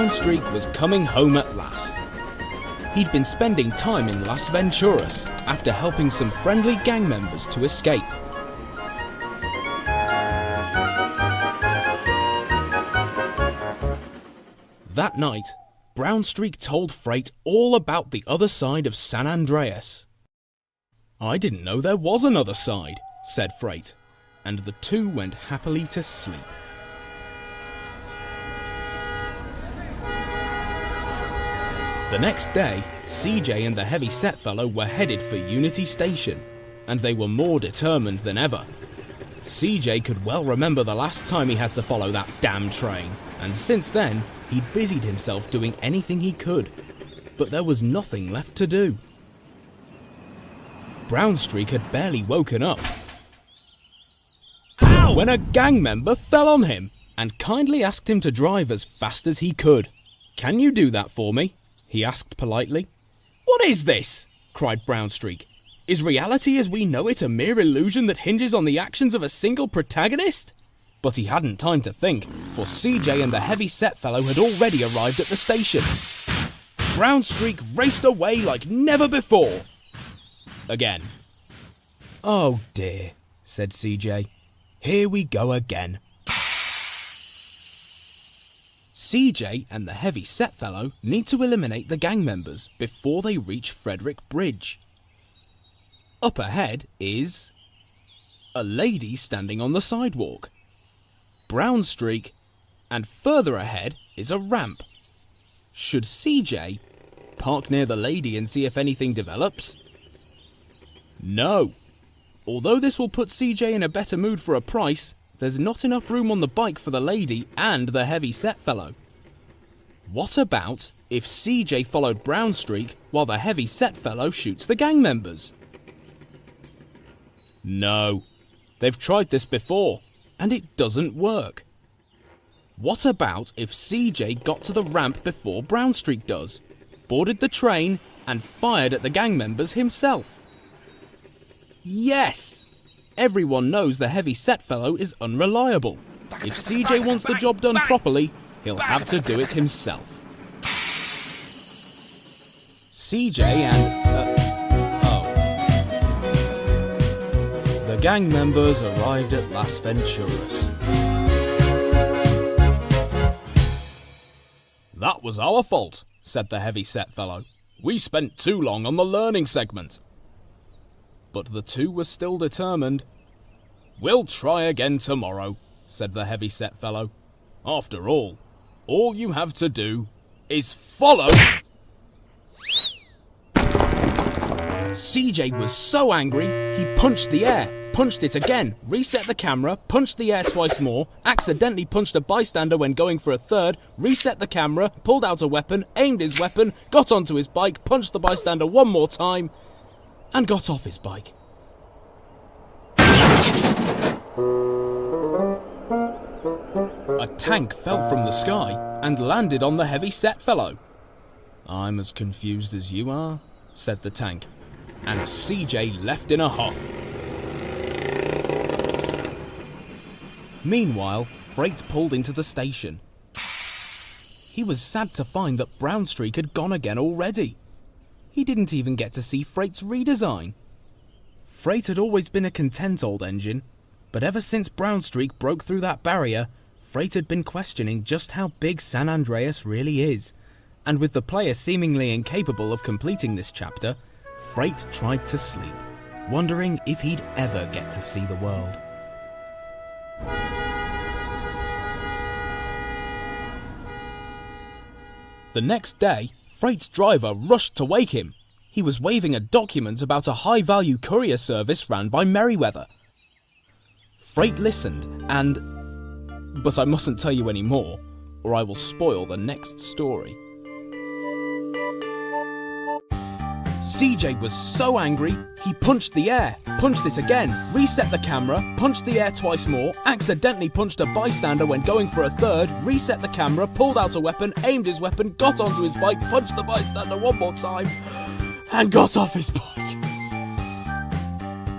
Brownstreak was coming home at last. He'd been spending time in Las Venturas after helping some friendly gang members to escape. That night, Brownstreak told Freight all about the other side of San Andreas. "I didn't know there was another side," said Freight, and the two went happily to sleep. The next day, CJ and the Heavyset Fellow were headed for Unity Station, and they were more determined than ever. CJ could well remember the last time he had to follow that damn train, and since then, he'd busied himself doing anything he could. But there was nothing left to do. Brownstreak had barely woken up when a gang member fell on him and kindly asked him to drive as fast as he could. "Can you do that for me?" he asked politely. "What is this?" cried Brownstreak. "Is reality as we know it a mere illusion that hinges on the actions of a single protagonist?" But he hadn't time to think, for CJ and the Heavyset Fellow had already arrived at the station. Brownstreak raced away like never before. Again. "Oh dear," said CJ. "Here we go again." CJ and the Heavyset Fellow need to eliminate the gang members before they reach Frederick Bridge. Up ahead is a lady standing on the sidewalk, Brownstreak, and further ahead is a ramp. Should CJ park near the lady and see if anything develops? No. Although this will put CJ in a better mood for a price, there's not enough room on the bike for the lady and the Heavyset Fellow. What about if CJ followed Brownstreak while the Heavyset Fellow shoots the gang members? No. They've tried this before, and it doesn't work. What about if CJ got to the ramp before Brownstreak does, boarded the train, and fired at the gang members himself? Yes! Everyone knows the Heavyset Fellow is unreliable. If CJ wants the job done properly, he'll have to do it himself. CJ and... The gang members arrived at Las Venturas. "That was our fault," said the Heavyset Fellow. "We spent too long on the learning segment." But the two were still determined. "We'll try again tomorrow," said the Heavyset Fellow. "After all you have to do is follow." CJ was so angry, he punched the air, punched it again, reset the camera, punched the air twice more, accidentally punched a bystander when going for a third, reset the camera, pulled out a weapon, aimed his weapon, got onto his bike, punched the bystander one more time, and got off his bike. A tank fell from the sky and landed on the Heavyset Fellow. "I'm as confused as you are," said the tank, and CJ left in a huff. Meanwhile, Freight pulled into the station. He was sad to find that Brownstreak had gone again already. He didn't even get to see Freight's redesign. Freight had always been a content old engine, but ever since Brownstreak broke through that barrier, Freight had been questioning just how big San Andreas really is, and with the player seemingly incapable of completing this chapter, Freight tried to sleep, wondering if he'd ever get to see the world. The next day, Freight's driver rushed to wake him. He was waving a document about a high-value courier service ran by Merryweather. Freight listened and... But I mustn't tell you any more, or I will spoil the next story. CJ was so angry, he punched the air, punched it again, reset the camera, punched the air twice more, accidentally punched a bystander when going for a third, reset the camera, pulled out a weapon, aimed his weapon, got onto his bike, punched the bystander one more time, and got off his bike.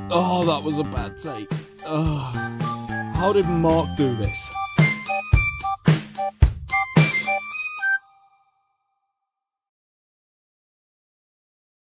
Oh, that was a bad take. How did Mark do this?